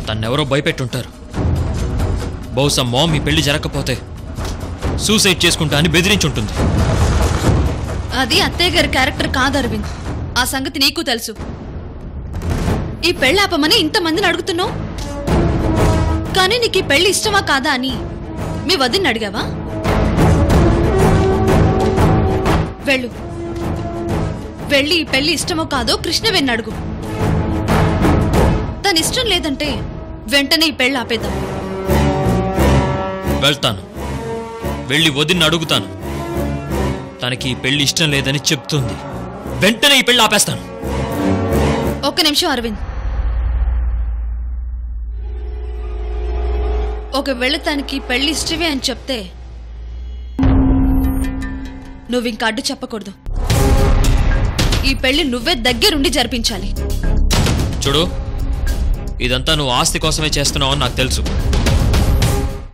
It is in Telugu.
తన్నెవరో భయపెట్టుంటారు. బహుశా మామ్ ఈ పెళ్లి జరగకపోతే సూసైడ్ చేసుకుంటా అని బెదిరించుంటుంది. అది అత్తయ్య గారి క్యారెక్టర్ కాదు అరవింద్. ఆ సంగతి నీకు తెలుసు. ఈ పెళ్లి ఆపమని ఇంతమందిని అడుగుతున్నావు, కానీ నీకు ఈ పెళ్లి ఇష్టమా కాదా అని మీ వదిన్ని అడిగావా? వెళ్ళు, వెళ్ళి ఈ పెళ్లి ఇష్టమో కాదో కృష్ణవేణి అడుగు. తన ఇష్టం లేదంటే వెంటనే ఈ పెళ్లి ఆపేద్దాం. వెళ్తాను, వెళ్ళి వదిన్ని అడుగుతాను. తనకి ఈ పెళ్లి ఇష్టం లేదని చెప్తుంది. వెంటనే ఈ పెళ్లి ఆపేస్తాను. ఒక్క నిమిషం అరవింద్. ఒకవేళ తనకి పెళ్లి ఇష్టమే అని చెప్తే నువ్వు ఇంకా అడ్డు చెప్పకూడదు. ఈ పెళ్లి నువ్వే దగ్గరుండి జరిపించాలి. చూడు, ఇదంతా నువ్వు ఆస్తి కోసమే చేస్తున్నావు అని నాకు తెలుసు.